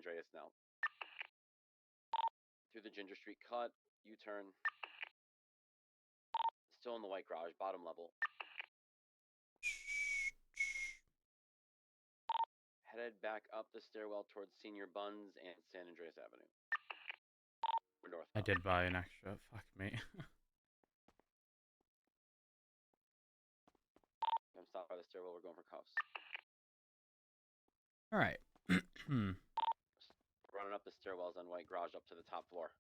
Andreas now. Through the Ginger Street cut, U-turn. Still in the white garage, bottom level. Headed back up the stairwell towards Senior Buns and San Andreas Avenue. We're north. I did buy an extra. Fuck me. I'm stopped by the stairwell. We're going for cuffs. All right. Running up the stairwells on white garage up to the top floor.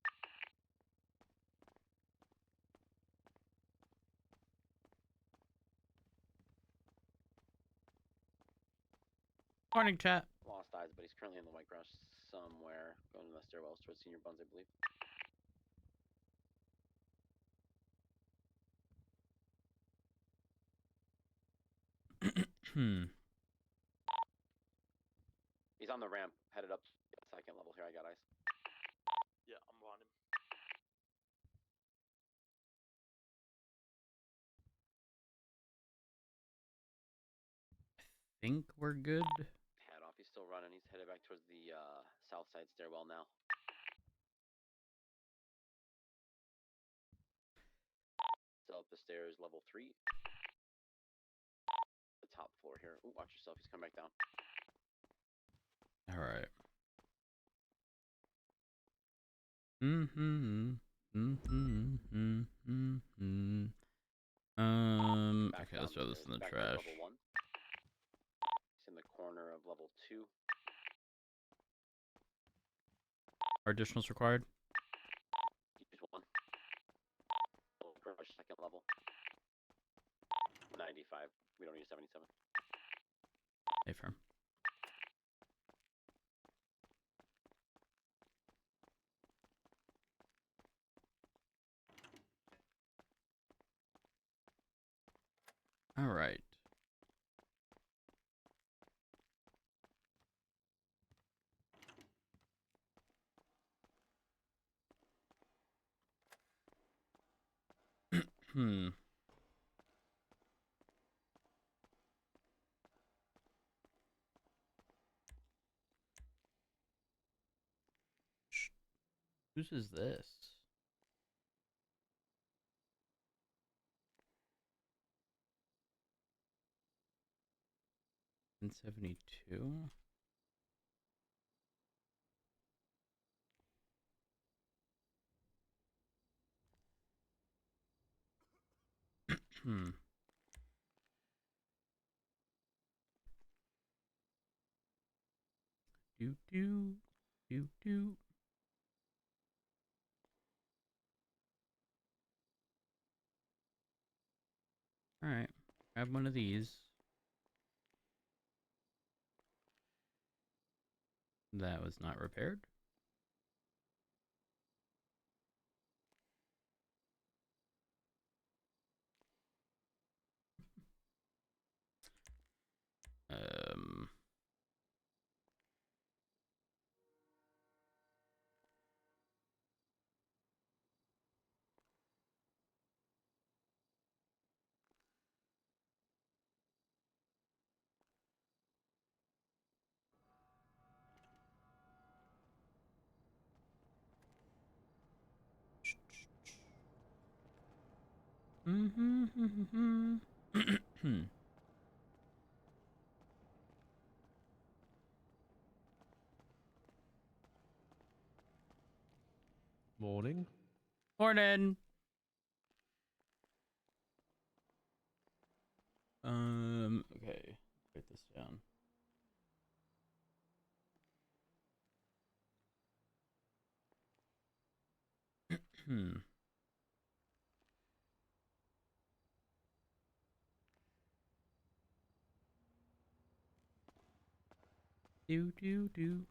Morning, chat. Lost eyes, but he's currently in the white garage somewhere. Going to the stairwells towards Senior Buns, I believe. He's on the ramp, headed up to the second level. Here, I got eyes. Yeah, I'm on him. Think we're good. Hat off. He's still running. He's headed back towards the south side stairwell now. Still up the stairs, level 3. The top floor here. Ooh, watch yourself. He's coming back down. All right. Okay, let's throw this in the trash. Level 1. He's in the corner of level 2. Are additionals required? Use 1. Garage, second level. 95. We don't need 77. Hey, firm. All right. Whose is this? $172. Do. All right, grab one of these. That was not repaired. Morning. Morning. Okay, write this down. Do.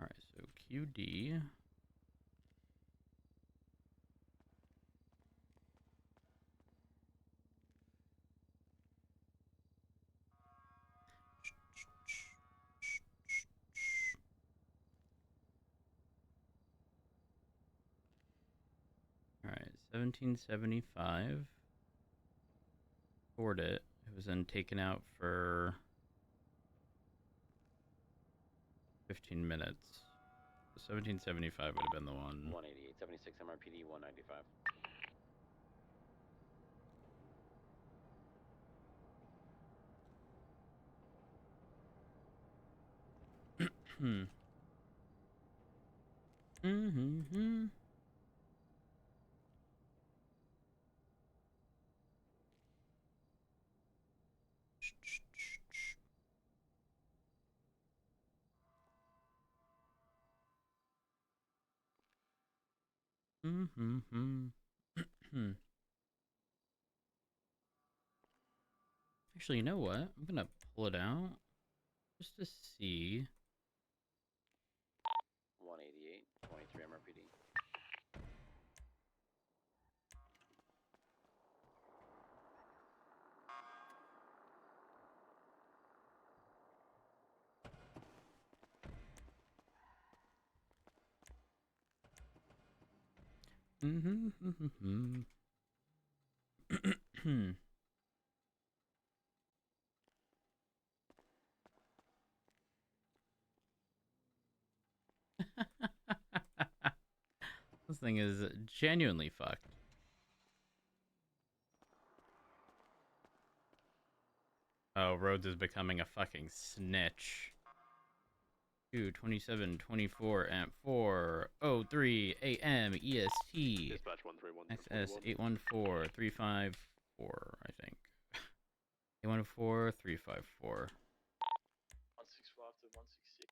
All right, so QD. All right, 1775. Board it. It was then taken out for 15 minutes. 1775 would have been the one. 188, 76 MRPD, 195. Hmm. Mm-hmm. Mm-hmm. Actually, you know what? I'm gonna pull it out just to see. 188, 23 MRPD. Mm-hmm. This thing is genuinely fucked. Oh, Rhodes is becoming a fucking snitch. 2:27:24 at 4:03 a.m. EST. Dispatch 131. XS 814354, I think. 814354. 165 to 166.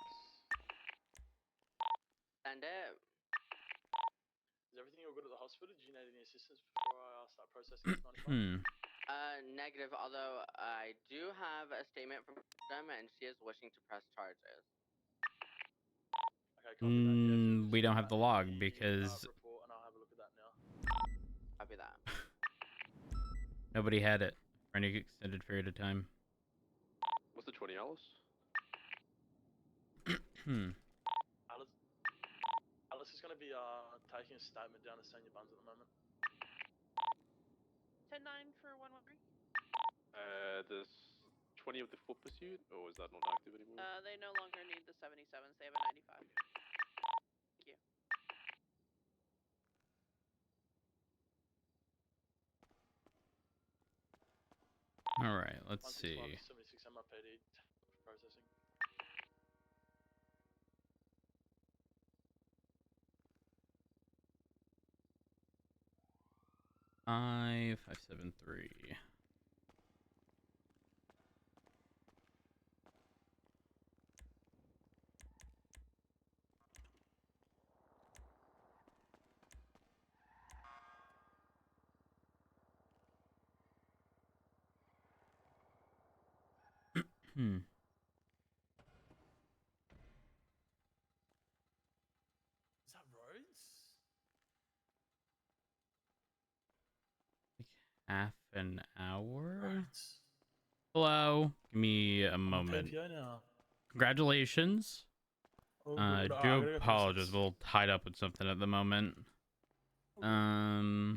And Is everything all good at the hospital? Do you need any assistance before I start processing this 95? negative, although I do have a statement from them and she is wishing to press charges. Okay, copy that. Yeah, if you We just don't send have the that log in the, because report and I'll have a look at that now. Copy that. nobody had it for any extended period of time. What's the 20 hours? Alice, Alice is going to be taking a statement down to Senior Buns at the moment. 10-9 for 113. There's 20 of the foot pursuit, or is that not active anymore? They no longer need the 77s. They have a 95. Thank you. All right, let's 165 see. to 76 MRPD processing. 5573. Is that Rhodes? Half an hour? Rhodes. Hello. Give me a I'm on moment. PPO now. Congratulations. Oh, I good. do I gotta go apologize. process. A little tied up with something at the moment. I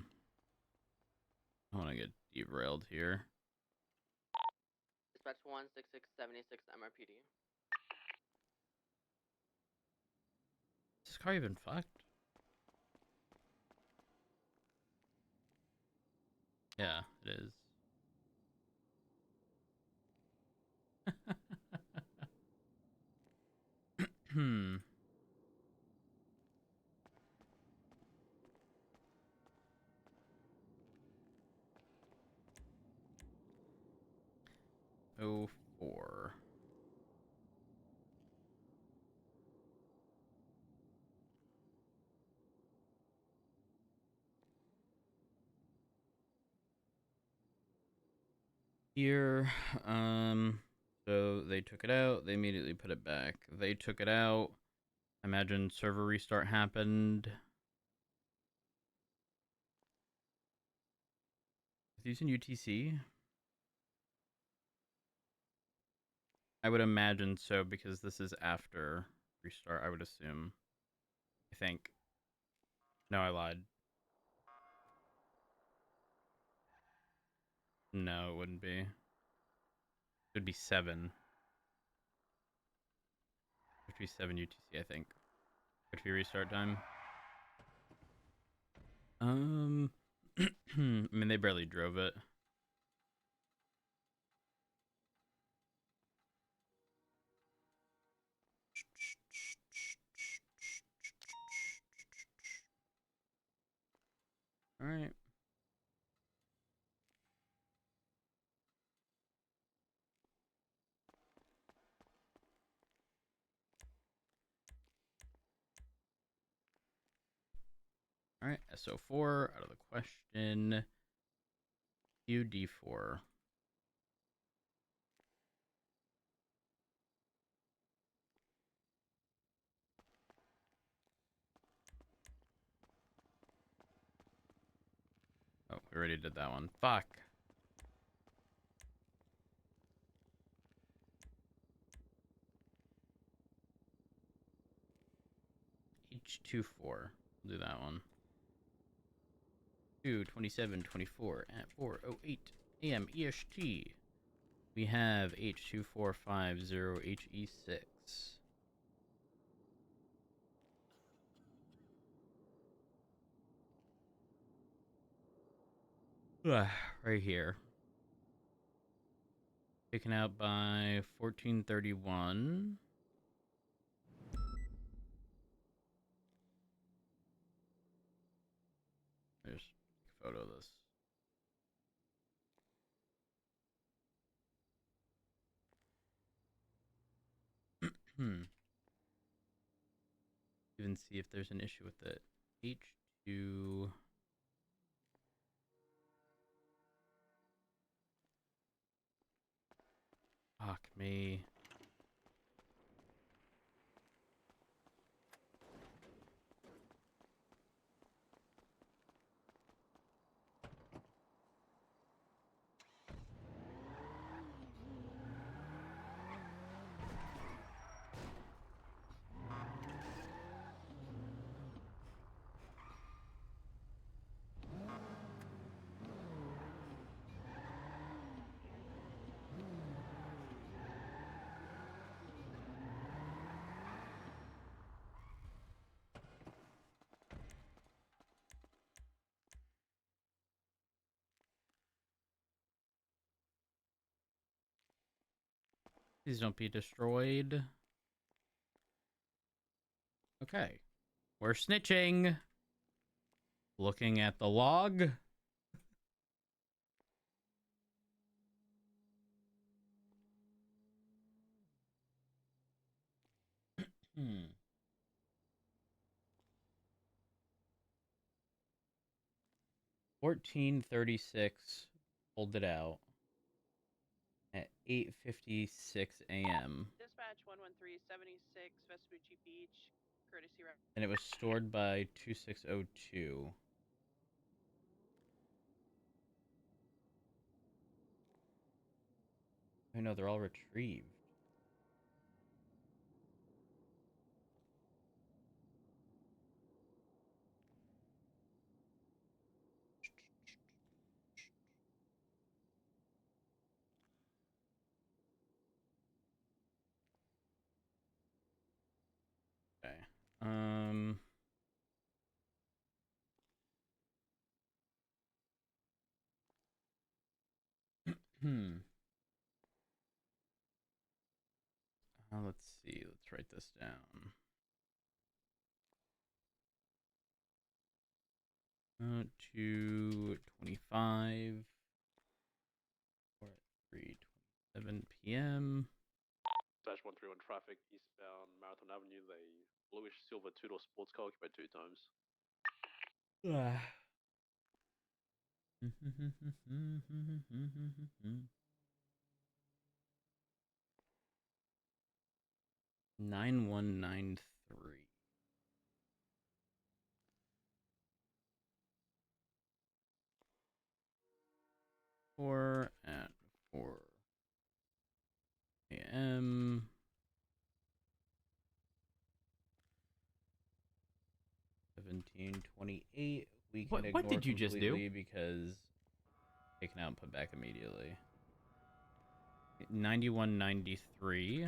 want to get derailed here. Dispatch 16676 MRPD. Is this car even fucked? Yeah, it is. Hmm. Oh, 04. Here, so they took it out, they immediately put it back. They took it out. I imagine server restart happened. Is he using UTC? I would imagine so because this is after restart, I would assume. I think. No, I lied. No, it wouldn't be. Should be 7. Should be 7 UTC, I think. Should be restart time. I mean, they barely drove it. All right. All right, SO4 out of the question. QD4. Oh, we already did that one. Fuck. H24. We'll do that one. 2:27:24 at 4:08 a.m. EST. We have H2450HE6. Right here. Taken out by 1431. There's a photo of this. Even see if there's an issue with it. H2. Fuck me. Please don't be destroyed. Okay. We're snitching. Looking at the log. Hmm. 1436. Pulled it out at 8:56 a.m. Dispatch 11376 Vespucci Beach, courtesy route. And it was stored by 2602. I know they're all retrieved. Okay. Let's see. Let's write this down. 2:25 or at 3:27 p.m. Dash 131 traffic eastbound Marathon Avenue. The bluish silver two-door sports car occupied 2 times. 9193. Four at 4 a.m. 1728. We can What did you just do? Because taken out and put back immediately. 9193.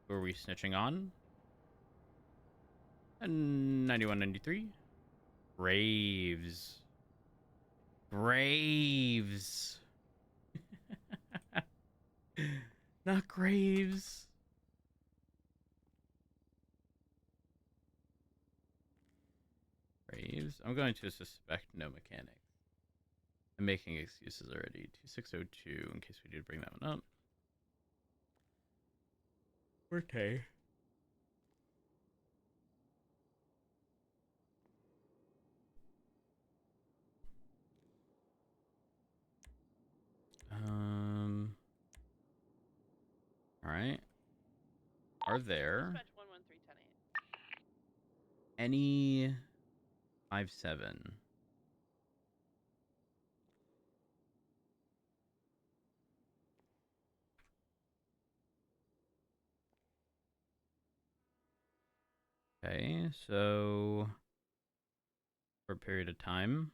Who are we snitching on? And 9193. Graves. Graves. Not Graves. Graves. I'm going to suspect no mechanics. I'm making excuses already. 2602 in case we do bring that one up. Okay. All right. Are there Dispatch 11310-8. any 5-7? Okay, so for a period of time.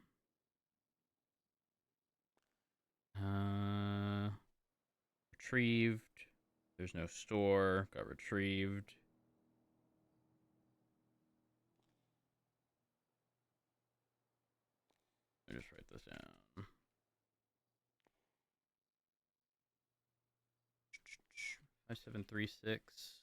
Retrieved. There's no store. Got retrieved. Let me just write this down. 5736.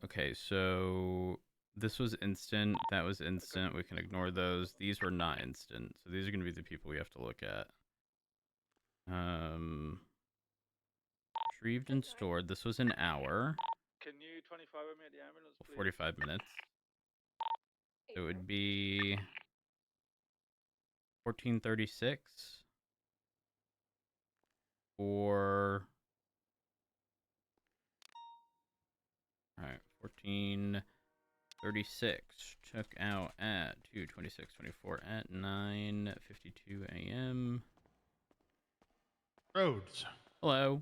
Okay, so this was instant, that was instant, we can ignore those. These were not instant, so these are going to be the people we have to look at. Retrieved and stored, this was an hour. Can you 25 me at the ambulance, please? 45 minutes. So it would be 1436 or all right, 1436 took out at 2:26:24 at 9:52 a.m. Rhodes. Hello.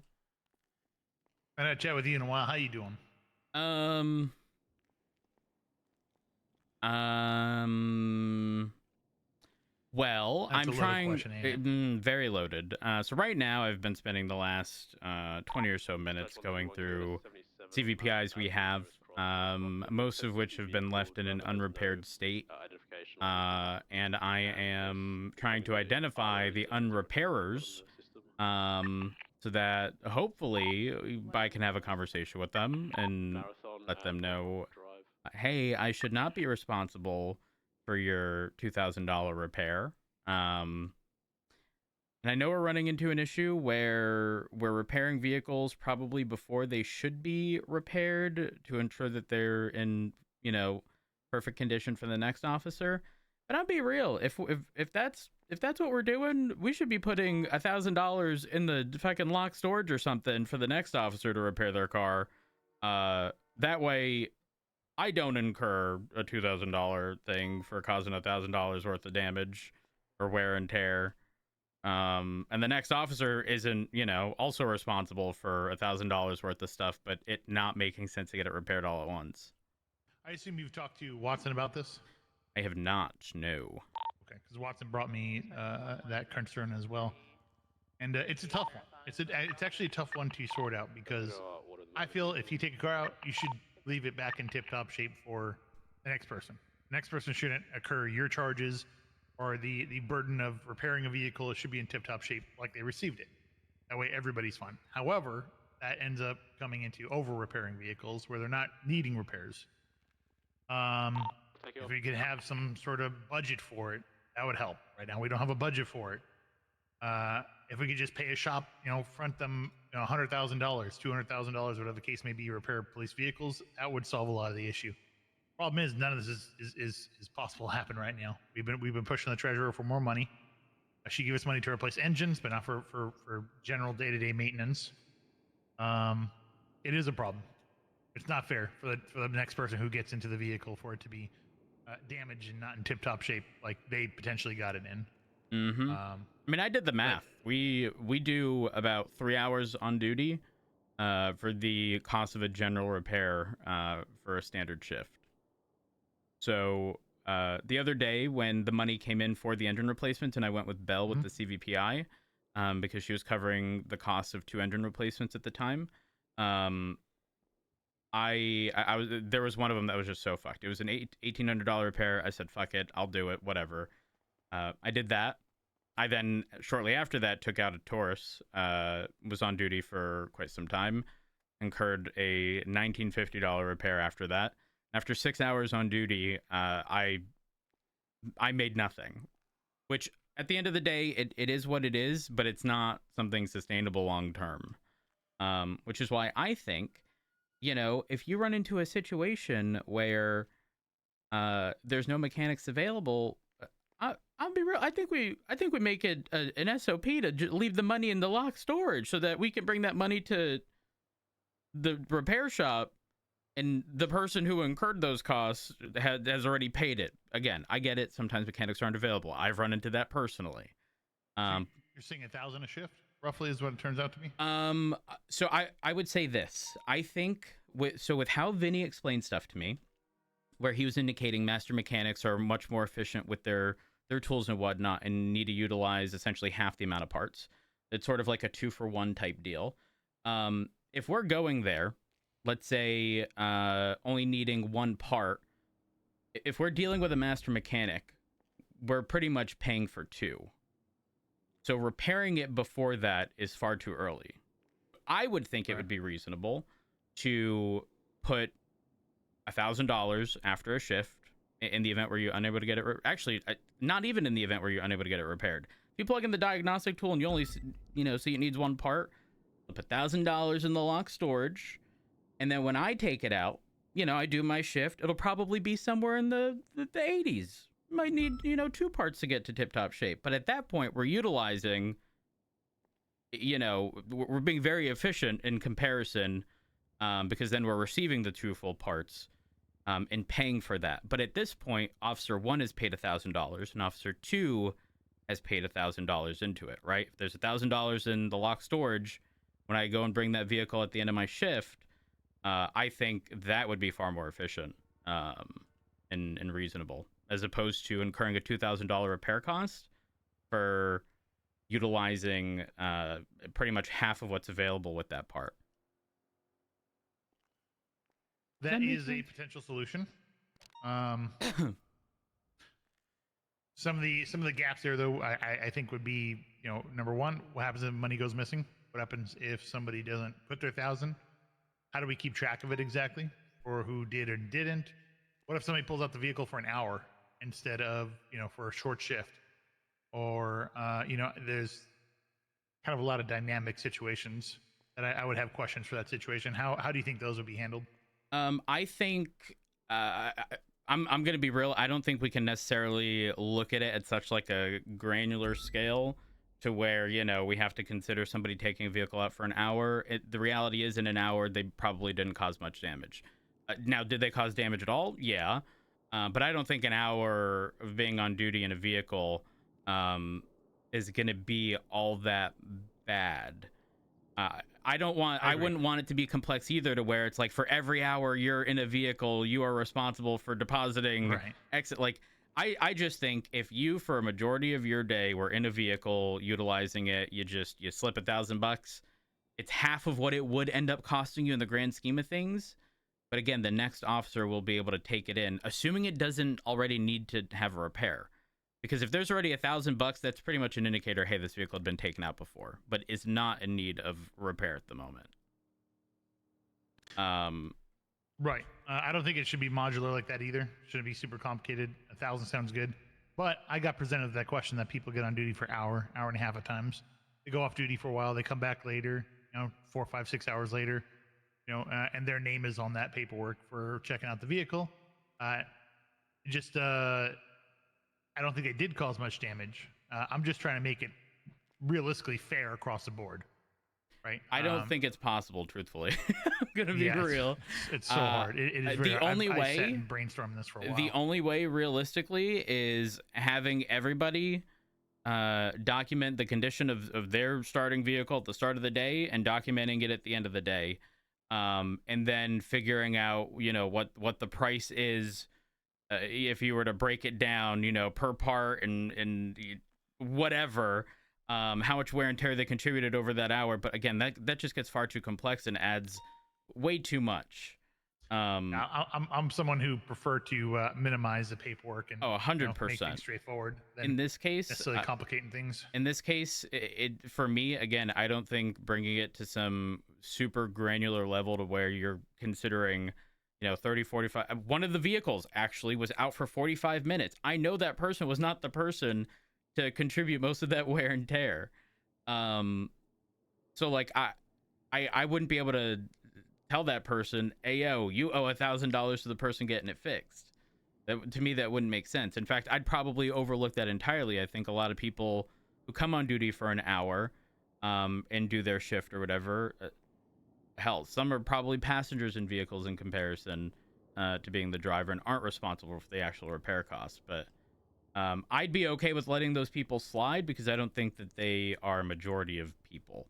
I had a chat with you in a while. How you doing? Well, That's I'm a loaded trying. question, ain't Very loaded. So right now, I've been spending the last 20 or so minutes going through CVPIs we have, most of which have been left in an unrepaired state. And I am trying to identify the unrepairers, so that hopefully I can have a conversation with them and let them know, hey, I should not be responsible for your $2,000 repair. And I know we're running into an issue where we're repairing vehicles probably before they should be repaired to ensure that they're in, perfect condition for the next officer. But I'll be real, if that's what we're doing, we should be putting $1,000 in the fucking locked storage or something for the next officer to repair their car. That way I don't incur a $2,000 thing for causing $1,000 worth of damage or wear and tear. And the next officer isn't, also responsible for $1,000 worth of stuff, but it not making sense to get it repaired all at once. I assume you've talked to Watson about this? I have not, no. Okay, because Watson brought me that concern as well. And it's a tough one. It's actually a tough one to sort out because I feel if you take a car out, you should leave it back in tip-top shape for the next person. The next person shouldn't incur your charges or the burden of repairing a vehicle. It should be in tip-top shape like they received it. That way everybody's fine. However, that ends up coming into over-repairing vehicles where they're not needing repairs. If we could have some sort of budget for it, that would help. Right now we don't have a budget for it. If we could just pay a shop, front them $100,000, $200,000, whatever the case may be, repair police vehicles, that would solve a lot of the issue. Problem is, none of this is possible to happen right now. We've been pushing the treasurer for more money. She gave us money to replace engines, but not for general day-to-day maintenance. It is a problem. It's not fair for the next person who gets into the vehicle for it to be damaged and not in tip-top shape like they potentially got it in. Mm-hmm. I mean, I did the math. We do about 3 hours on duty for the cost of a general repair for a standard shift. So the other day when the money came in for the engine replacement, and I went with Belle with the CVPI because she was covering the cost of 2 engine replacements at the time. I was there was one of them that was just so fucked. It was an $1,800 repair. I said, fuck it, I'll do it, whatever. I did that. I then, shortly after that, took out a Taurus, was on duty for quite some time, incurred a $1,950 repair after that. After 6 hours on duty, I made nothing, which at the end of the day, it is what it is, but it's not something sustainable long term. Which is why I think, you know, if you run into a situation where there's no mechanics available, I'll be real. I think we make it an SOP to leave the money in the locked storage so that we can bring that money to the repair shop, and the person who incurred those costs has already paid it. Again, I get it. Sometimes mechanics aren't available. I've run into that personally. You're seeing 1,000 a shift, roughly, is what it turns out to be. So I would say this. I think with how Vinny explained stuff to me, where he was indicating master mechanics are much more efficient with their tools and whatnot and need to utilize essentially half the amount of parts. It's sort of like a 2-for-1 type deal. If we're going there, let's say only needing 1 part, if we're dealing with a master mechanic, we're pretty much paying for 2. So repairing it before that is far too early. I would think it would be reasonable to put $1,000 after a shift in the event where you're unable to get it. Actually, not even in the event where you're unable to get it repaired. If you plug in the diagnostic tool and you only, see it needs 1 part, I'll put $1,000 in the locked storage, and then when I take it out, I do my shift. It'll probably be somewhere in the 80s. Might need 2 parts to get to tip-top shape, but at that point, we're utilizing. We're being very efficient in comparison, because then we're receiving the 2 full parts. And paying for that. But at this point, Officer 1 has paid $1,000, and Officer 2 has paid $1,000 into it, right? If there's $1,000 in the locked storage, when I go and bring that vehicle at the end of my shift, I think that would be far more efficient and reasonable, as opposed to incurring a $2,000 repair cost for utilizing pretty much half of what's available with that part. That is a potential solution. Some of the gaps there, though, I think would be, number one, what happens if money goes missing? What happens if somebody doesn't put their 1,000? How do we keep track of it exactly, or who did or didn't? What if somebody pulls out the vehicle for an hour instead of, for a short shift? Or, there's kind of a lot of dynamic situations that I would have questions for that situation. How do you think those would be handled? I think I'm going to be real. I don't think we can necessarily look at it at such like a granular scale to where, we have to consider somebody taking a vehicle out for an hour. The reality is, in an hour, they probably didn't cause much damage. Now, did they cause damage at all? Yeah. But I don't think an hour of being on duty in a vehicle is going to be all that bad. I wouldn't want it to be complex either, to where it's like for every hour you're in a vehicle, you are responsible for depositing exit. Like, I just think if you, for a majority of your day, were in a vehicle utilizing it, you slip $1,000, it's half of what it would end up costing you in the grand scheme of things. But again, the next officer will be able to take it in, assuming it doesn't already need to have a repair. Because if there's already $1,000, that's pretty much an indicator, hey, this vehicle had been taken out before, but is not in need of repair at the moment. Right. I don't think it should be modular like that either. Shouldn't be super complicated. 1,000 sounds good. But I got presented with that question that people get on duty for an hour and a half at times. They go off duty for a while. They come back later, 4, 5, 6 hours later, and their name is on that paperwork for checking out the vehicle. I don't think it did cause much damage. I'm just trying to make it realistically fair across the board, right? I don't think it's possible, truthfully. I'm gonna be real. It's so hard. It is the only way. I sat and brainstormed this for a while. The only way, realistically, is having everybody document the condition of their starting vehicle at the start of the day and documenting it at the end of the day, and then figuring out, you know, what the price is if you were to break it down, you know, per part and whatever, how much wear and tear they contributed over that hour. But again, that just gets far too complex and adds way too much. I'm someone who prefer to minimize the paperwork and 100%. make things straightforward. In this case, necessarily complicating things. In this case, it for me, again, I don't think bringing it to some super granular level to where you're considering, you know, 30, 45. One of the vehicles actually was out for 45 minutes. I know that person was not the person to contribute most of that wear and tear. So like I wouldn't be able to tell that person, "Ayo, you owe $1,000 to the person getting it fixed." That, to me, that wouldn't make sense. In fact, I'd probably overlook that entirely. I think a lot of people who come on duty for an hour and do their shift or whatever, hell, some are probably passengers in vehicles in comparison to being the driver and aren't responsible for the actual repair costs. But I'd be okay with letting those people slide because I don't think that they are a majority of people.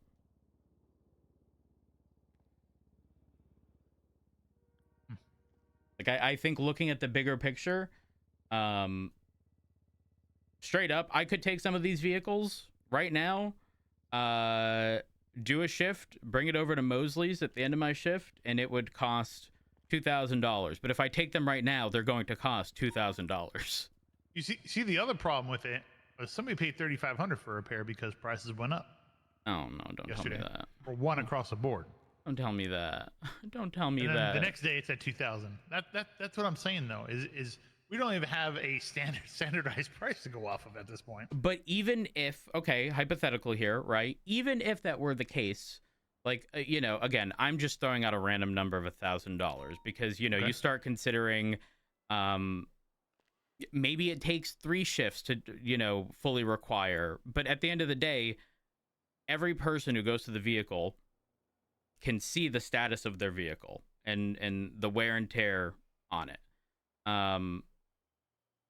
Like, I think looking at the bigger picture, straight up, I could take some of these vehicles right now, do a shift, bring it over to Mosley's at the end of my shift, and it would cost $2,000. But if I take them right now, they're going to cost $2,000. You see the other problem with it was somebody paid $3,500 for a repair because prices went up. Oh, no, don't tell me that. For one across the board. Don't tell me that. Don't tell me and then that. The next day it's at $2,000. That's what I'm saying though. Is we don't even have a standardized price to go off of at this point. But even if, okay, hypothetical here, right? Even if that were the case, like you know, again, I'm just throwing out a random number of $1,000 because you know you start considering, maybe it takes 3 shifts to fully require. But at the end of the day, every person who goes to the vehicle can see the status of their vehicle and the wear and tear on it.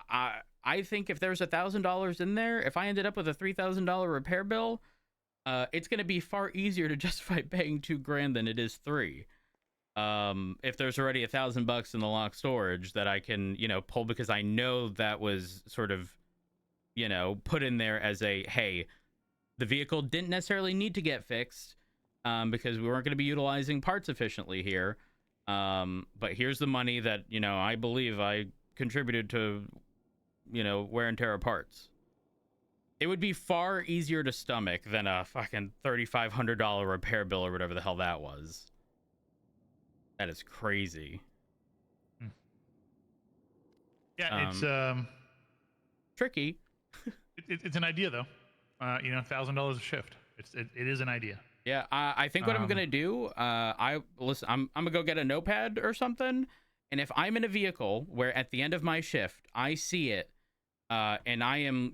I think if there's $1,000 in there, if I ended up with a $3,000 repair bill, it's going to be far easier to justify paying $2,000 than it is $3,000. If there's already $1,000 in the lock storage that I can, pull because I know that was sort of, put in there as a, hey, the vehicle didn't necessarily need to get fixed. Because we weren't going to be utilizing parts efficiently here. But here's the money that, I believe I contributed to, wear and tear of parts. It would be far easier to stomach than a fucking $3,500 repair bill or whatever the hell that was. That is crazy. Yeah, it's tricky. It's an idea though. $1,000 a shift. It is an idea. Yeah, I think what I'm gonna do, I'm gonna go get a notepad or something, and if I'm in a vehicle where at the end of my shift I see it, and I am,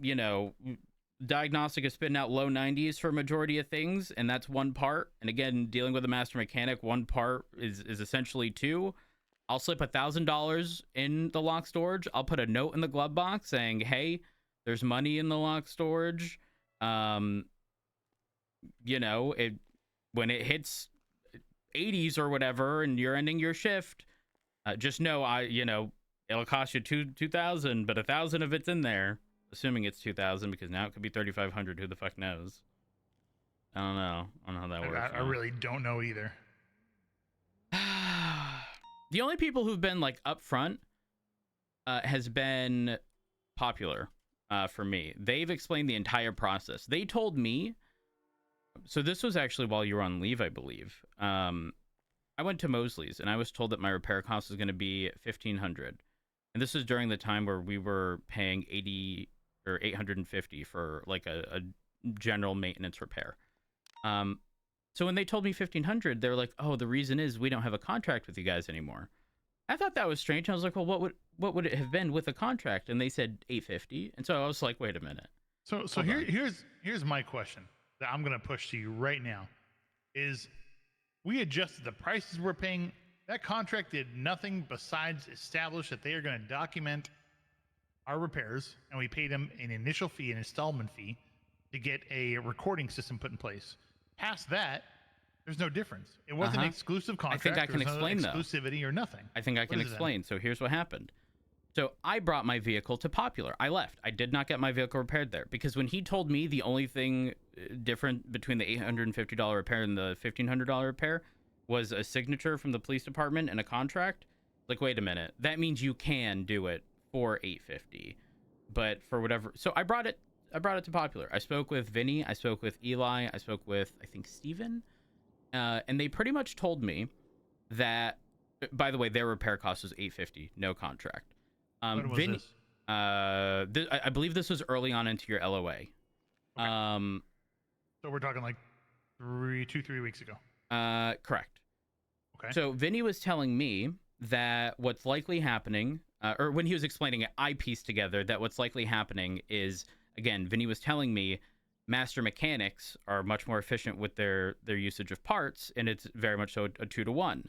diagnostic is spitting out low 90s for a majority of things, and that's one part. And again, dealing with a master mechanic, one part is essentially 2. I'll slip $1,000 in the lock storage. I'll put a note in the glove box saying, "Hey, there's money in the lock storage." When it hits 80s or whatever and you're ending your shift, just know it'll cost you $2,000, but $1,000 of it's in there, assuming it's $2,000, because now it could be $3,500. Who the fuck knows? I don't know how that works. I really don't know either. The only people who've been like upfront has been Popular for me. They've explained the entire process. They told me. So this was actually while you were on leave, I believe. I went to Mosley's and I was told that my repair cost was going to be $1,500, and this is during the time where we were paying $80 or $850 for like a general maintenance repair. So when they told me $1,500, they're like, "Oh, the reason is we don't have a contract with you guys anymore." I thought that was strange. I was like, "Well, what would it have been with a contract?" And they said $850, and so I was like, "Wait a minute." So here's my question that I'm going to push to you right now is we adjusted the prices we're paying. That contract did nothing besides establish that they are going to document our repairs, and we paid them an initial fee, an installment fee. to get a recording system put in place. Past that, there's no difference. It wasn't an exclusive contract. I think I can explain though. Exclusivity or nothing. I think I can explain. So here's what happened. So I brought my vehicle to Popular. I left. I did not get my vehicle repaired there because when he told me the only thing different between the $850 repair and the $1,500 repair was a signature from the police department and a contract, like, wait a minute, that means you can do it for $850, but for whatever. So I brought it to Popular. I spoke with Vinny. I spoke with Eli. I spoke with, I think, Steven. And they pretty much told me that, by the way, their repair cost was $850, no contract. When was Vinny, this? I believe this was early on into your LOA. Okay. So we're talking like 3 weeks ago. Correct. Okay. So Vinny was telling me that what's likely happening, or when he was explaining it, I pieced together that what's likely happening is, again, Vinny was telling me master mechanics are much more efficient with their usage of parts, and it's very much so a 2-to-1.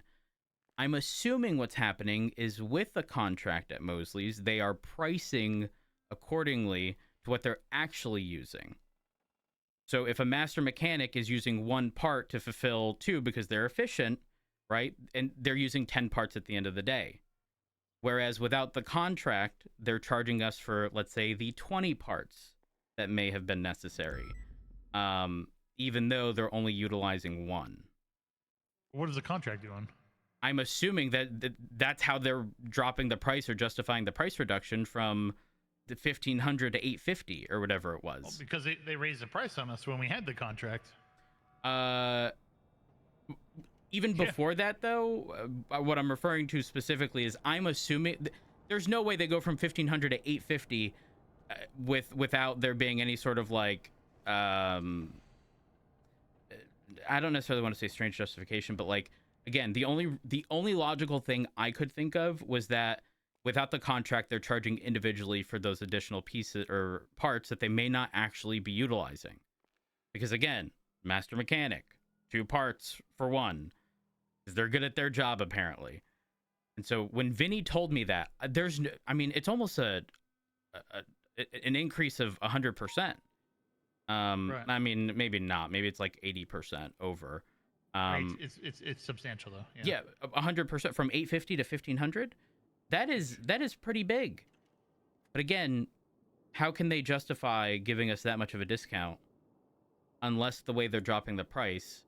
I'm assuming what's happening is with the contract at Mosley's, they are pricing accordingly to what they're actually using. So if a master mechanic is using one part to fulfill two because they're efficient, right? And they're using 10 parts at the end of the day. Whereas without the contract, they're charging us for, let's say, the 20 parts that may have been necessary, even though they're only utilizing one. What is the contract doing? I'm assuming that's how they're dropping the price or justifying the price reduction from the $1,500 to $850 or whatever it was. Well, because they raised the price on us when we had the contract. Even before that, though, what I'm referring to specifically is I'm assuming there's no way they go from $1,500 to $850 without there being any sort of like I don't necessarily want to say strange justification, but like, again, the only logical thing I could think of was that without the contract, they're charging individually for those additional pieces or parts that they may not actually be utilizing. Because again, master mechanic, 2 parts for one, because they're good at their job apparently. And so when Vinny told me that, there's no, I mean, it's almost an increase of 100%. Right. I mean, maybe not. Maybe it's like 80% over. Right. It's substantial though. Yeah, 100% from 850 to 1500. That is pretty big. But again, how can they justify giving us that much of a discount unless the way they're dropping the price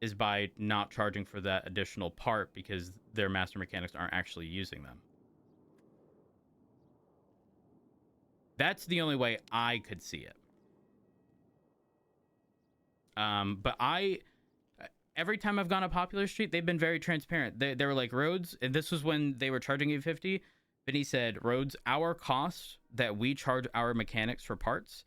is by not charging for that additional part because their master mechanics aren't actually using them? That's the only way I could see it. But every time I've gone to Popular Street, they've been very transparent. They were like, Rhodes, and this was when they were charging $850. Vinny said, Rhodes, our costs that we charge our mechanics for parts,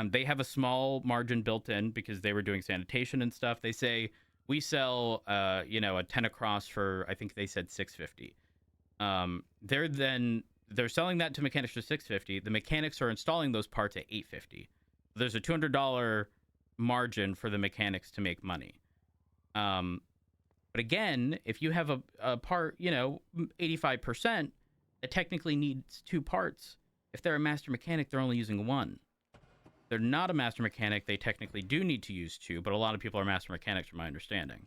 they have a small margin built in because they were doing sanitation and stuff. They say we sell, a 10 across for, I think they said $650. They're selling that to mechanics for $650. The mechanics are installing those parts at $850. There's a $200 margin for the mechanics to make money. But again, if you have a part, 85%, it technically needs 2 parts. If they're a master mechanic, they're only using 1. They're not a master mechanic, they technically do need to use 2, but a lot of people are master mechanics from my understanding.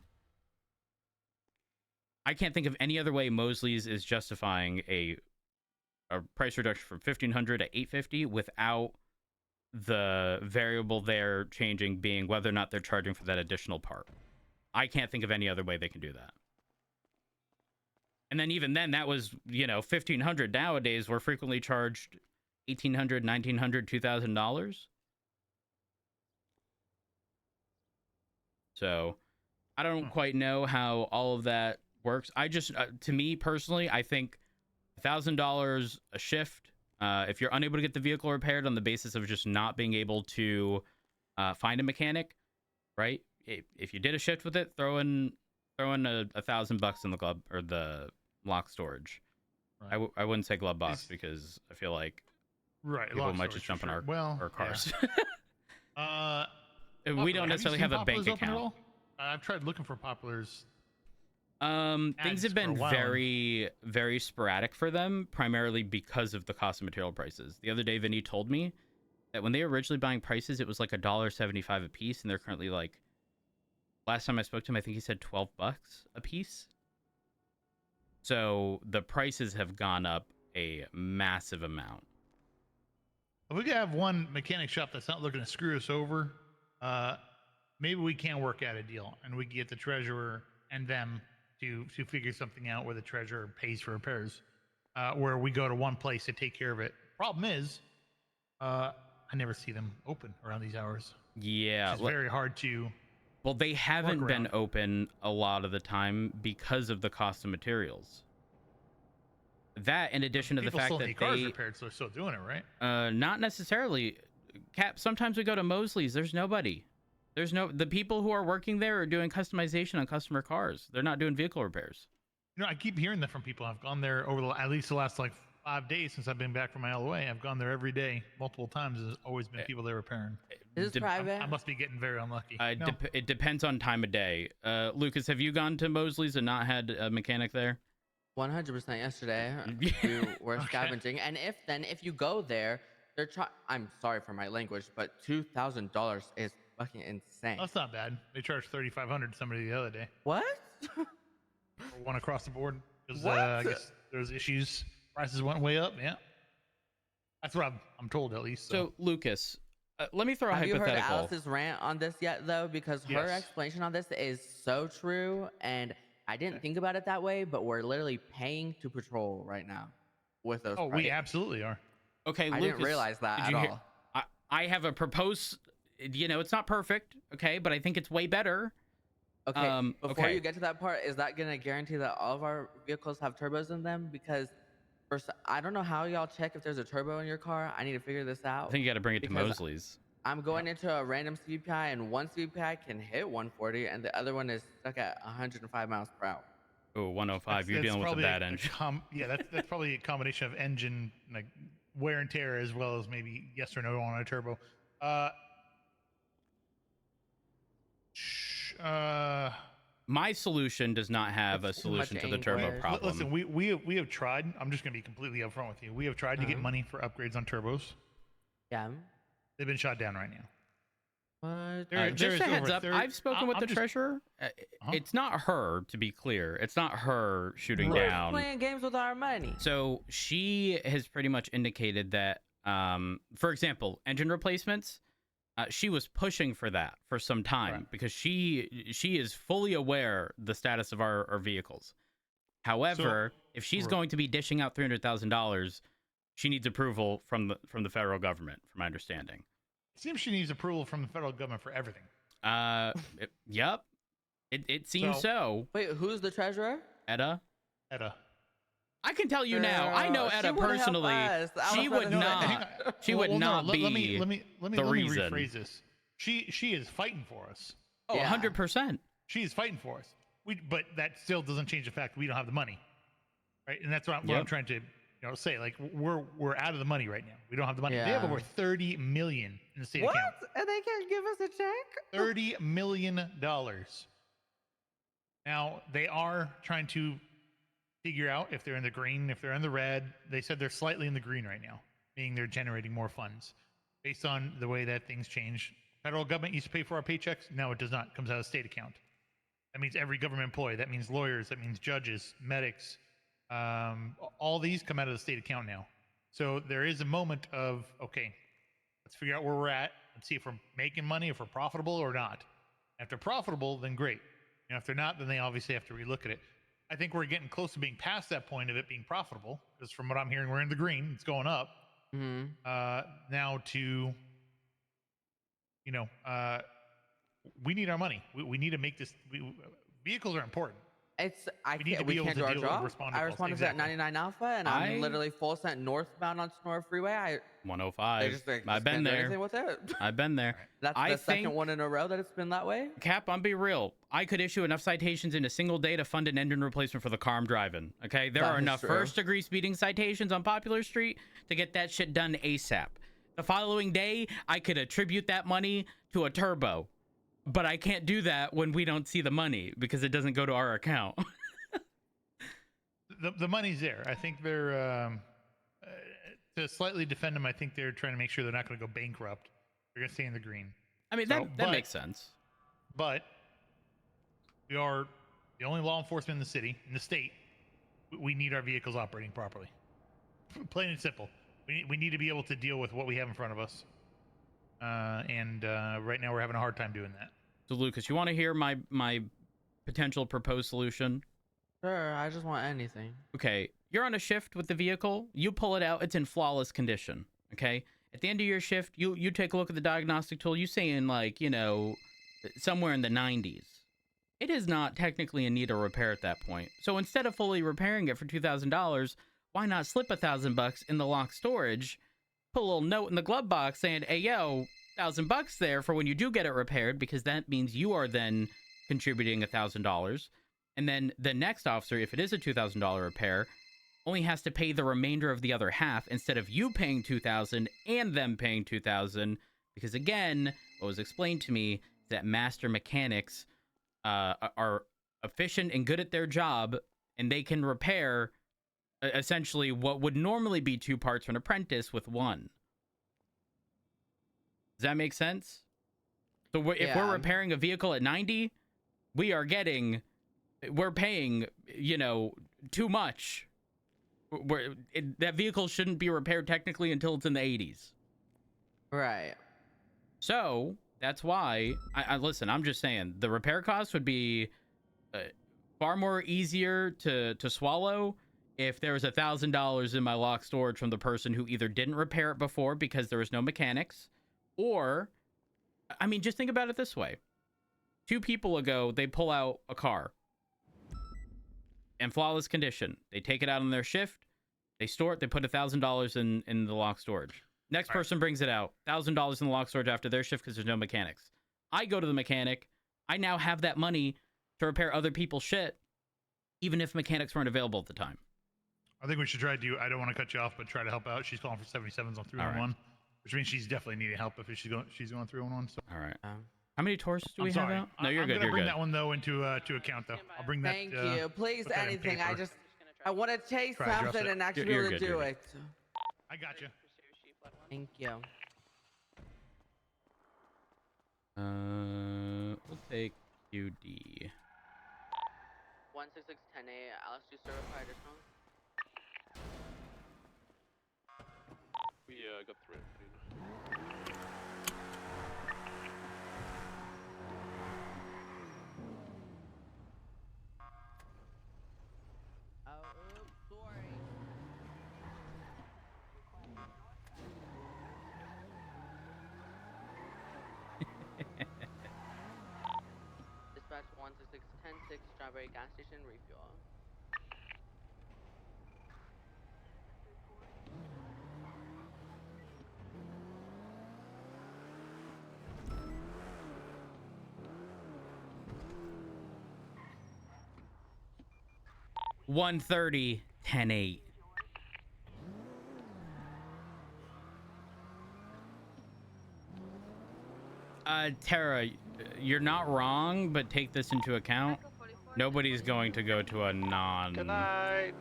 I can't think of any other way Mosley's is justifying a price reduction from $1,500 to $850 without the variable they're changing being whether or not they're charging for that additional part. I can't think of any other way they can do that. And then even then, that was, $1,500. Nowadays, we're frequently charged $1,800, $1,900, $2,000. So I don't quite know how all of that works. I just, to me personally, I think $1,000 a shift. If you're unable to get the vehicle repaired on the basis of just not being able to find a mechanic, right? If you did a shift with it, throw in $1,000 in the glove or the lock storage. Right. I wouldn't say glove box because I feel like people might just jump in our cars. Yeah. We don't necessarily have a bank account. I've tried looking for Poplar's. Things have been very, very sporadic for them, primarily because of the cost of material prices. The other day, Vinny told me that when they were originally buying prices, it was like $1.75 a piece, and they're currently like, last time I spoke to him, I think he said $12 a piece. So the prices have gone up a massive amount. If we could have one mechanic shop that's not looking to screw us over, maybe we can work out a deal, and we can get the treasurer and them to figure something out where the treasurer pays for repairs, where we go to one place to take care of it. Problem is, I never see them open around these hours. Yeah, It's very hard to. Well, they haven't been around. open a lot of the time because of the cost of materials. That, in addition to the People fact still that need cars they, repaired, so they're still doing it, right? not necessarily. Cap. Sometimes we go to Mosley's. There's nobody. The people who are working there are doing customization on customer cars. They're not doing vehicle repairs. You know, I keep hearing that from people. I've gone there over at least the last like 5 days since I've been back from my LOA. I've gone there every day, multiple times. There's always been people there repairing. Is this private? I must be getting very unlucky. No. It depends on time of day. Lucas, have you gone to Mosley's and not had a mechanic there? 100% yesterday. We were scavenging, and if you go there, I'm sorry for my language, but $2,000 is fucking insane. That's not bad. They charged $3,500 to somebody the other day. What? For one across the board because What? I guess there's issues. Prices went way up. Yeah, that's what I'm told at least. So Lucas, let me throw a Have you hypothetical. heard Alice's rant on this yet, though? Because her explanation on this is so true, and I didn't think about it that way, but we're literally paying to patrol right now with those. Oh, we absolutely are. Okay, I Lucas, didn't realize that did at you hear- all. I have a proposed. You know, it's not perfect, okay, but I think it's way better. Okay, before okay. you get to that part, is that gonna guarantee that all of our vehicles have turbos in them? Because I don't know how y'all check if there's a turbo in your car. I need to figure this out. I think you got to bring it to because Mosley's. I'm going into a random CVPI, and one CVPI can hit 140, and the other one is stuck at 105 miles per hour. Oh, 105. You're dealing with a bad engine. That's probably a combination of engine like wear and tear as well as maybe yes or no on a turbo. My solution does not have a solution to the turbo anguish. problem. Listen, we have tried. I'm just going to be completely upfront with you. We have tried to get money for upgrades on turbos. Yeah. They've been shot down right now. What? Just a heads up, I've spoken with the treasurer. It's not her, to be clear. It's not her shooting down. Playing games with our money. So she has pretty much indicated that, for example, engine replacements, she was pushing for that for some time because she is fully aware the status of our vehicles. However, if she's going to be dishing out $300,000, she needs approval from the federal government, from my understanding. It seems she needs approval from the federal government for everything. Yep. It seems so. Wait, who's the treasurer? Etta. I can tell you now. I know Etta personally. She would not. She would not be. Let me rephrase this. She is fighting for us. Oh, 100%. She is fighting for us. But that still doesn't change the fact that we don't have the money, right? And that's what I'm trying to say. Like we're out of the money right now. We don't have the money. Yeah. They have over $30 million in the state account. And they can't give us a check? $30 million. Now they are trying to figure out if they're in the green, if they're in the red. They said they're slightly in the green right now, meaning they're generating more funds based on the way that things change. Federal government used to pay for our paychecks. Now it does not. It comes out of state account. That means every government employee. That means lawyers. That means judges, medics. All these come out of the state account now. So there is a moment of, okay, let's figure out where we're at. Let's see if we're making money, if we're profitable or not. If they're profitable, then great. If they're not, then they obviously have to relook at it. I think we're getting close to being past that point of it being profitable, because from what I'm hearing, we're in the green. It's going up. Mm-hmm. Now to, we need our money. We need to make this. Vehicles are important. We can't do our job. I responded to that 99 Alpha, and I'm literally full sent northbound on Sonora Freeway. 105. I've been there. With it. I've been there. That's the second one in a row that it's been that way. Cap, I'm be real. I could issue enough citations in a single day to fund an engine replacement for the car I'm driving. Okay, there are enough first-degree speeding citations on Popular Street to get that shit done ASAP. The following day, I could attribute that money to a turbo. But I can't do that when we don't see the money because it doesn't go to our account. The money's there. I think they're to slightly defend them, I think they're trying to make sure they're not going to go bankrupt. They're going to stay in the green. I mean, So, that makes sense. But we are the only law enforcement in the city, in the state. We need our vehicles operating properly. Plain and simple. We need to be able to deal with what we have in front of us. And right now we're having a hard time doing that. So, Lucas, you want to hear my potential proposed solution? Sure, I just want anything. Okay, you're on a shift with the vehicle. You pull it out. It's in flawless condition. Okay? At the end of your shift, you take a look at the diagnostic tool. You say in, like, you know, somewhere in the 90s. It is not technically in need of repair at that point. So instead of fully repairing it for $2,000, why not slip $1,000 in the locked storage, put a little note in the glove box saying, hey, yo, $1,000 there for when you do get it repaired, because that means you are then contributing $1,000. And then the next officer, if it is a $2,000 repair, only has to pay the remainder of the other half instead of you paying $2,000 and them paying $2,000. Because again, what was explained to me is that master mechanics are efficient and good at their job, and they can repair essentially what would normally be 2 parts for an apprentice with 1. Does that make sense? So if we're repairing a vehicle at 90, we're paying, you know, too much. That vehicle shouldn't be repaired technically until it's in the 80s. Right. So that's why I listen. I'm just saying the repair costs would be far more easier to swallow if there was $1,000 in my locked storage from the person who either didn't repair it before because there was no mechanics, or, I mean, just think about it this way: 2 people ago, they pull out a car in flawless condition. They take it out on their shift, they store it, they put $1,000 in the locked storage. Next person brings it out, $1,000 in the locked storage after their shift because there's no mechanics. I go to the mechanic. I now have that money to repair other people's shit, even if mechanics weren't available at the time. I think we should try to do, I don't want to cut you off, but try to help out. She's calling for 77s on 311, which means she's definitely needing help if she's going 311. So. All right. How many tourists do we have out? No, you're good. I'm going to bring that one, though, into account, though. I'll bring that. Thank you. Please, anything. I want to chase Try to something and actually be You're able to good, do you're it. I got you. Thank you. We'll take QD. 16610A, Alice, do certified additional? We got 3. Oh, oops, sorry. Dispatch 16610-6, Strawberry gas station refuel. $130, 10-8. Tara, you're not wrong, but take this into account. Nobody's going to go to a non-master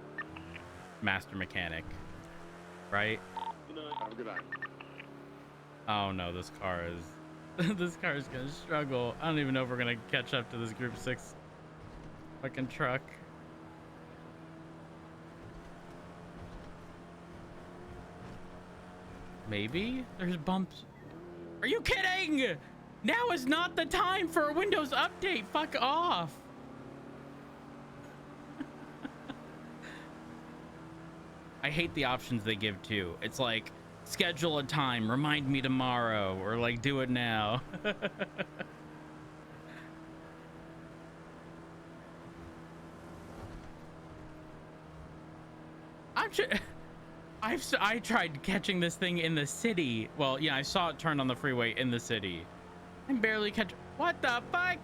mechanic, right? Have a good night. Oh no, this car is this car is gonna struggle. I don't even know if we're gonna catch up to this Group 6 fucking truck. Maybe there's bumps. Are you kidding? Now is not the time for a Windows update. Fuck off. I hate the options they give too. It's like, schedule a time, remind me tomorrow, or like, do it now. I tried catching this thing in the city. Well, yeah, I saw it turn on the freeway in the city. I'm barely catch. What the fuck?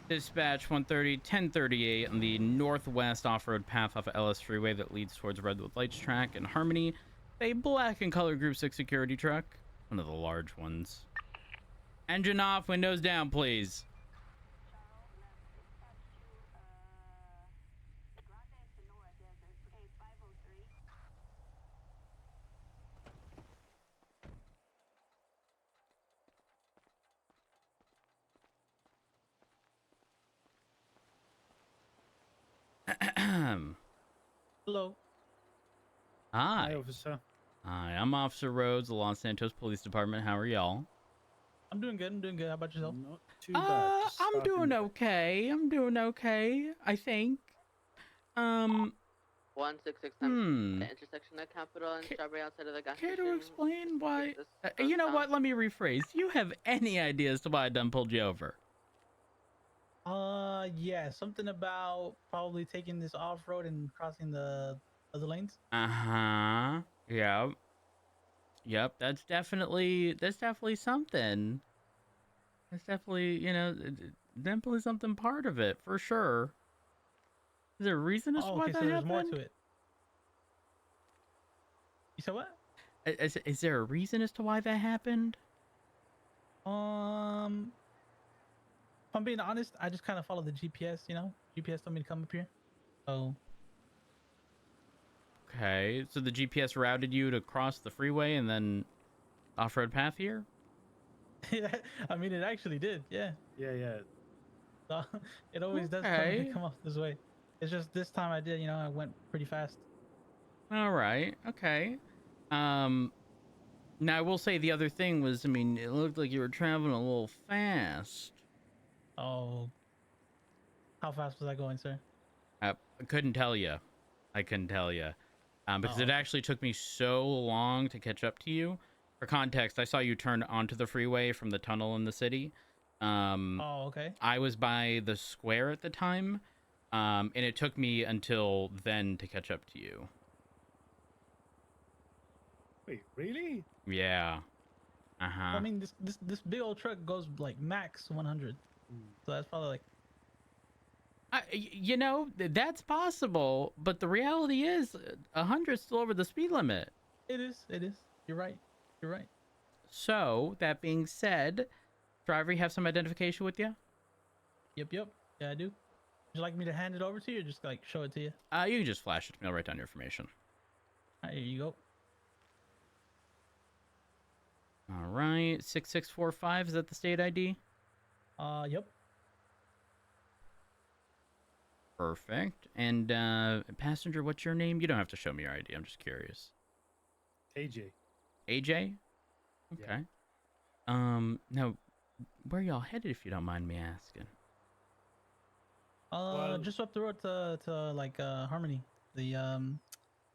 Dispatch 130, 1038 on the northwest off-road path off of Ellis Freeway that leads towards Redwood Lights track in Harmony. A black and color Group 6 security truck, one of the large ones. Engine off, windows down, please. Hello. Hi. officer. Hi, I'm Officer Rhodes, the Los Santos Police Department. How are y'all? I'm doing good. I'm doing good. How about yourself? Not too bad. Just I'm starting doing the day. okay. I'm doing okay, I think. 166 Hmm. the intersection at Capitol and Strawberry outside of the gas Care station. to explain why? This You know goes what? south. Let me rephrase. Do you have any idea as to why I done pulled you over? Yeah, something about probably taking this off road and crossing the other lanes. Uh-huh. Yep. Yep, that's definitely something. That's definitely, definitely something part of it, for sure. Is there a reason as to Oh, why okay, that so there's happened? more to it. You said what? Is there a reason as to why that happened? If I'm being honest, I just kind of follow the GPS, GPS told me to come up here. So, Okay, so the GPS routed you to cross the freeway and then off-road path here? I mean, it actually did, yeah. Yeah. So, it always does tell me to Okay. come off this way. It's just this time I did, I went pretty fast. All right. Okay. Now I will say the other thing was, I mean, it looked like you were traveling a little fast. Oh, how fast was I going, sir? I couldn't tell you. I couldn't tell you. Because Oh, it okay. actually took me so long to catch up to you. For context, I saw you turn onto the freeway from the tunnel in the city. Oh, okay. I was by the square at the time, and it took me until then to catch up to you. Wait, really? Yeah. Uh-huh. I mean, this big old truck goes like max 100, so that's probably like. That's possible, but the reality is 100 is still over the speed limit. It is. You're right. You're right. So, that being said, driver, you have some identification with you? Yep. Yeah, I do. Would you like me to hand it over to you, or just like show it to you? You can just flash it to me. I'll write down your information. All right, here you go. All right, 6645, is that the state ID? Yep. Perfect. And passenger, what's your name? You don't have to show me your ID. I'm just curious. AJ. AJ? Okay. Yeah. Now, where y'all headed, if you don't mind me asking? Well- Just up the road to like Harmony, the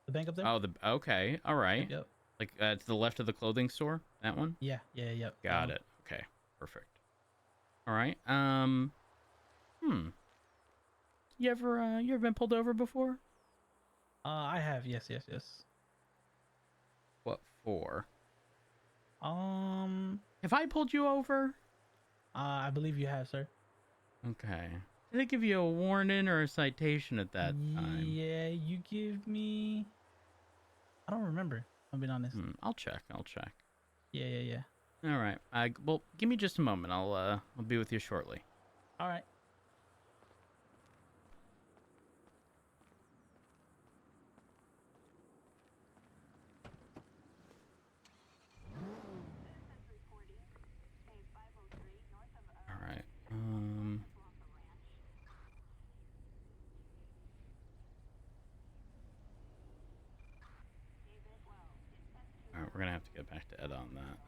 bank up there. Oh, Okay. All right. Yep. Like to the left of the clothing store? That one? Yeah. Yep. Got it. Okay. Perfect. All right. You ever been pulled over before? I have. Yes. What for? I Have I pulled you over? believe you have, sir. Okay. Did they give you a warning or a citation at that time? Yeah, you give me. I don't remember. I'm being honest. I'll check. Yeah. All right. Well, give me just a moment. I'll be with you shortly. All right. All right. All right, we're gonna have to get back to Ed on that.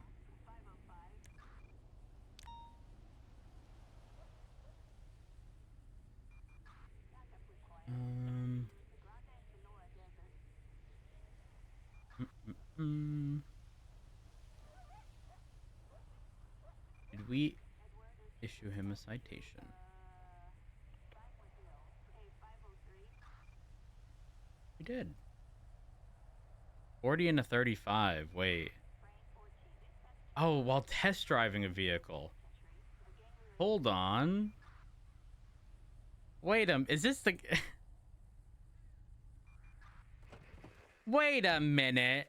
Did we issue him a citation? We did. 40 and a 35. Wait. Oh, while test driving a vehicle. Hold on. Wait is this the... Wait a minute.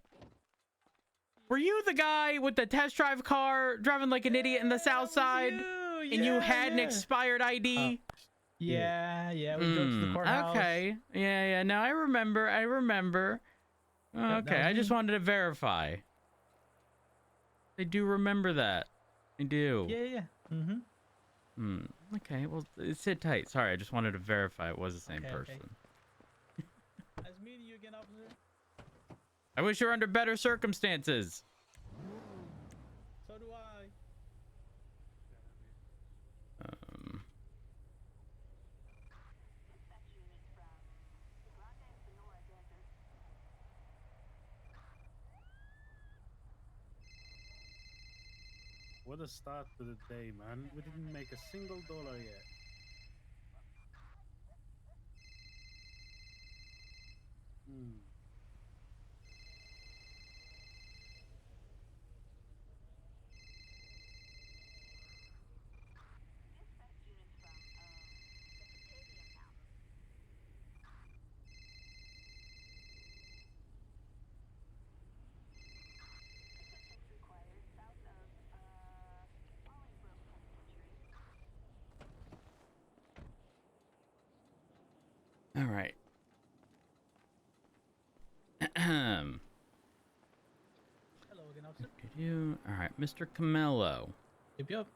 Were you the guy with the test drive car driving like an idiot in the south side? And you had an expired ID? Yeah, we drove to the courthouse. Okay. Yeah. No, I remember. Okay, I just wanted to verify. I do remember that. I do. Yeah. Okay, well, sit tight. Sorry, I just wanted to verify it was the same person. Nice meeting you again, officer. I wish you were under better circumstances. So do I. What a start to the day, man. We didn't make a single dollar yet. All right. Hello again, officer. All right, Mr. Camello. Yep.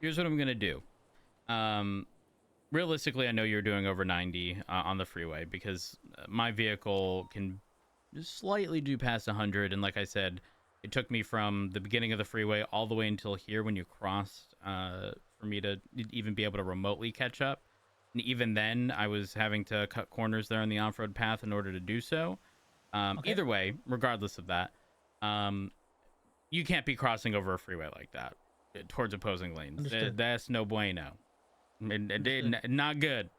Here's what I'm gonna do. Realistically, I know you're doing over 90 on the freeway because my vehicle can just slightly do past 100, and like I said, it took me from the beginning of the freeway all the way until here when you crossed for me to even be able to remotely catch up. And even then, I was having to cut corners there on the off-road path in order to do so. Either way, regardless of that, you can't be crossing over a freeway like that towards opposing lanes. That's no bueno. Not good.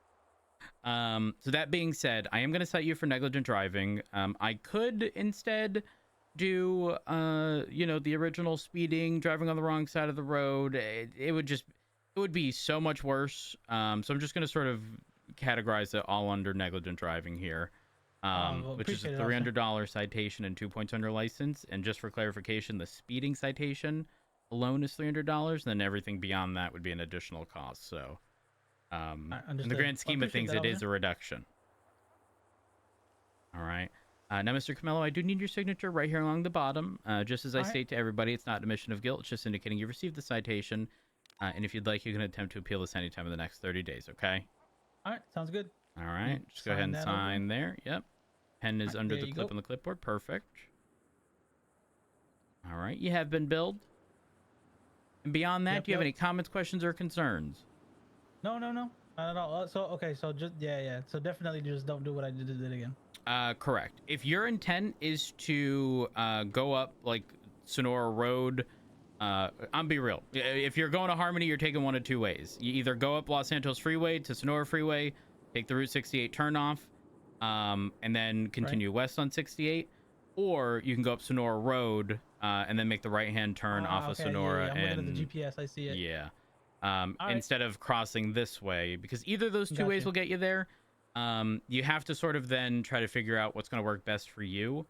So that being said, I am going to cite you for negligent driving. I could instead do, the original speeding, driving on the wrong side of the road. It would be so much worse. So I'm just going to sort of categorize it all under negligent driving here, which is a $300 citation and 2 points on your license. And just for clarification, the speeding citation alone is $300. Then everything beyond that would be an additional cost. So in the grand scheme of things, it is a reduction. All right. Now, Mr. Camello, I do need your signature right here along the bottom. Just as I state to everybody, it's not an admission of guilt. It's just indicating you received the citation. And if you'd like, you can attempt to appeal this anytime in the next 30 days, okay? All right, sounds good. All right, just go ahead and sign there. Yep. Pen is under the clip on the clipboard. Perfect. All right, you have been billed. And beyond that, do you have any comments, questions, or concerns? No, not at all. So just so definitely just don't do what I did again. Correct. If your intent is to go up like Sonora Road, I'm be real. If you're going to Harmony, you're taking one of two ways. You either go up Los Santos Freeway to Sonora Freeway, take the Route 68 turnoff, and then continue west on 68, or you can go up Sonora Road and then make the right-hand turn off of Sonora. I'm looking at the GPS. I see it. Yeah. Instead of crossing this way, because either of those two ways will get you there. You have to sort of then try to figure out what's going to work best for you.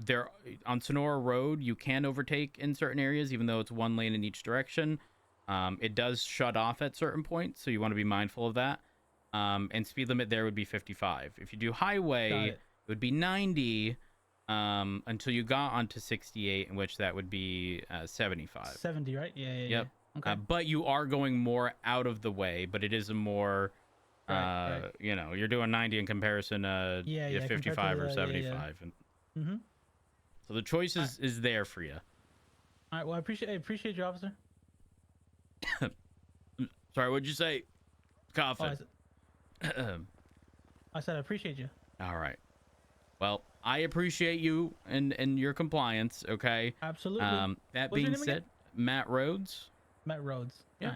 There on Sonora Road, you can overtake in certain areas, even though it's one lane in each direction. It does shut off at certain points, so you want to be mindful of that. And speed limit there would be 55. If you do highway, it would be 90 until you got onto 68, in which that would be 75. 70, right? Yeah. Yep. Okay. But you are going more out of the way, but it is a more, you're doing 90 in comparison to 55 or 75. And, so the choice is there for you. All right. Well, I appreciate you, officer. Sorry, what'd you say? Coughing. I said I appreciate you. All right. Well, I appreciate you and your compliance. Okay. Absolutely. That being said, Matt Rhodes. Matt Rhodes. Yeah.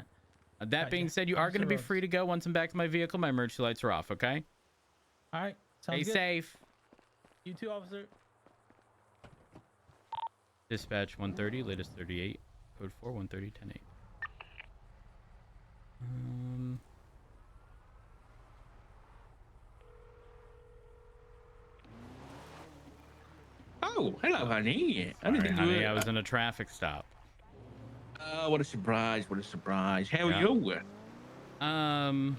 Right. That being said, you are going to be free to go once I'm back to my vehicle. My emergency lights are off. Okay. All right. Stay safe. You too, officer. Dispatch 130, latest 38, code 4, 130, 10-8. Oh, hello, honey. I didn't Sorry, think you honey, were. I was in a traffic stop. What a surprise! What a surprise! How are Yeah. you? I'm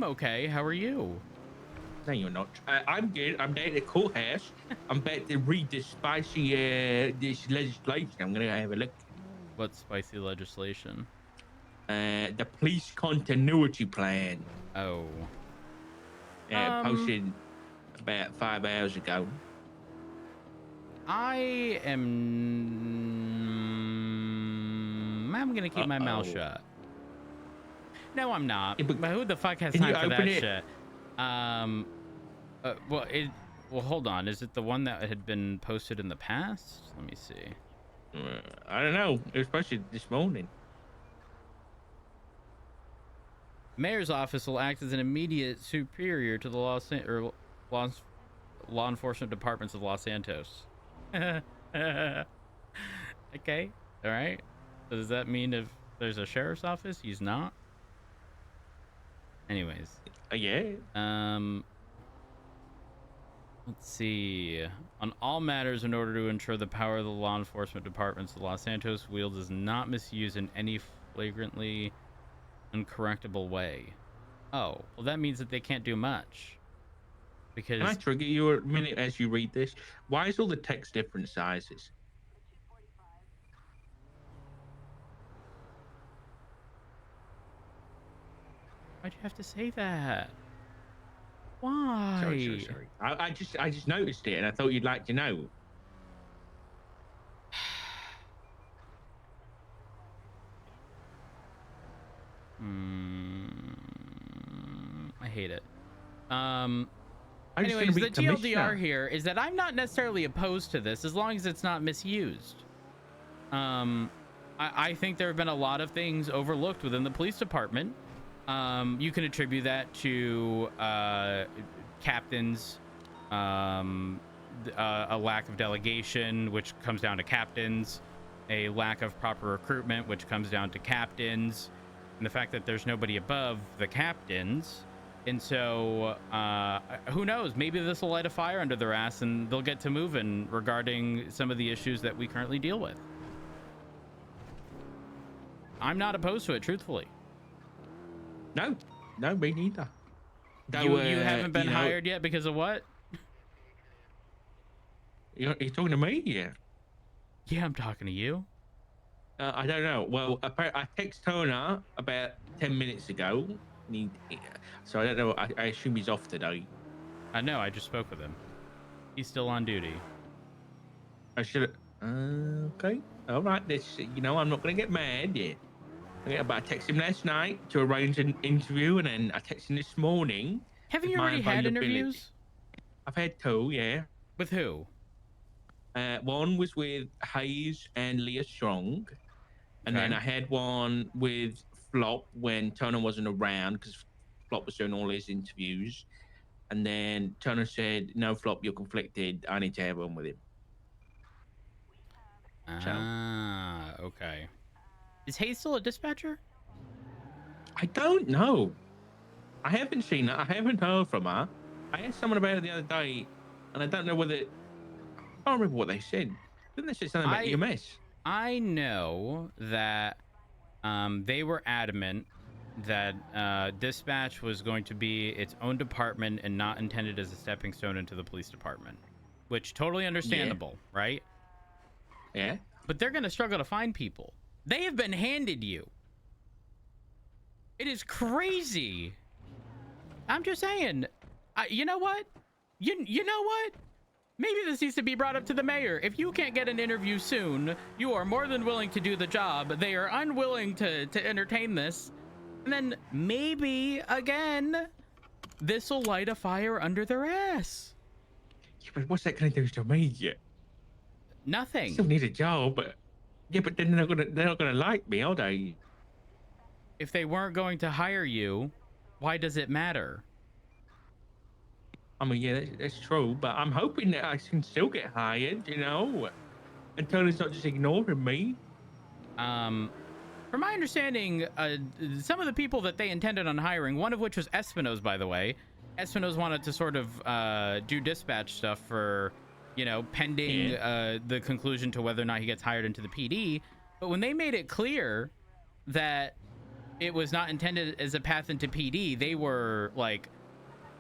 okay. How are you? No, you're not. I'm good. I'm down at the courthouse. I'm about to read this spicy this legislation. I'm gonna have a look. What spicy legislation? The police continuity plan. Oh. Posted about 5 hours ago. I'm gonna keep my mouth shut. No, I'm not. Yeah, but who the fuck has can you time for that open it? shit? Well, hold on. Is it the one that had been posted in the past? Let me see. I don't know. It was posted this morning. Mayor's office will act as an immediate superior to the law enforcement departments of Los Santos. Okay. All right. So does that mean if there's a sheriff's office, he's not? Anyways. Yeah. Let's see. On all matters, in order to ensure the power of the law enforcement departments of Los Santos wields is not misused in any flagrantly uncorrectable way. Oh, well, that means that they can't do much. Because Can I trigger you a minute as you read this? Why is all the text different sizes? why'd you have to say that? Why? Sorry. I just noticed it, and I thought you'd like to know. I hate it. I'm Anyways, the TLDR commissioner. here is that I'm not necessarily opposed to this as long as it's not misused. I think there have been a lot of things overlooked within the police department. You can attribute that to captains, a lack of delegation, which comes down to captains, a lack of proper recruitment, which comes down to captains, and the fact that there's nobody above the captains. And so, who knows? Maybe this will light a fire under their ass and they'll get to moving regarding some of the issues that we currently deal with. I'm not opposed to it, truthfully. No, me neither. Though, you haven't been hired yet because of what? You're talking to me? Yeah. Yeah, I'm talking to you. I don't know. Well, I texted Turner about 10 minutes ago. So I don't know. I assume he's off today. I know. I just spoke with him. He's still on duty. I should. Okay. All right. I'm not gonna get mad yet. Okay, but I texted him last night to arrange an interview, and then I texted him this morning. Haven't you already had interviews? I've had 2, yeah. With who? One was with Hayes and Leah Strong, and then I had one with Flop when Turner wasn't around because Flop was doing all his interviews. And then Turner said, "No, Flop, you're conflicted. I need to have one with him." Okay. Is Hayes still a dispatcher? I don't know. I haven't seen her. I haven't heard from her. I asked someone about it the other day, and I don't know whether... I can't remember what they said. Didn't they say something about EMS? I know that they were adamant that dispatch was going to be its own department and not intended as a stepping stone into the police department, which totally understandable, right? Yeah. But they're going to struggle to find people. They have been handed you. It is crazy. I'm just saying. You know what? You know what? Maybe this needs to be brought up to the mayor. If you can't get an interview soon, you are more than willing to do the job. They are unwilling to entertain this. And then maybe, again, this will light a fire under their ass. Yeah, but what's that going to do to me? Nothing. Still need a job, but... Yeah, but then they're not gonna like me, are they? If they weren't going to hire you, why does it matter? I mean, yeah, that's true, but I'm hoping that I can still get hired, and Tony's not just ignoring me. From my understanding, some of the people that they intended on hiring, one of which was Espino's, by the way. Espino's wanted to sort of do dispatch stuff for, you know, pending the conclusion to whether or not he gets hired into the PD. But when they made it clear that it was not intended as a path into PD, they were like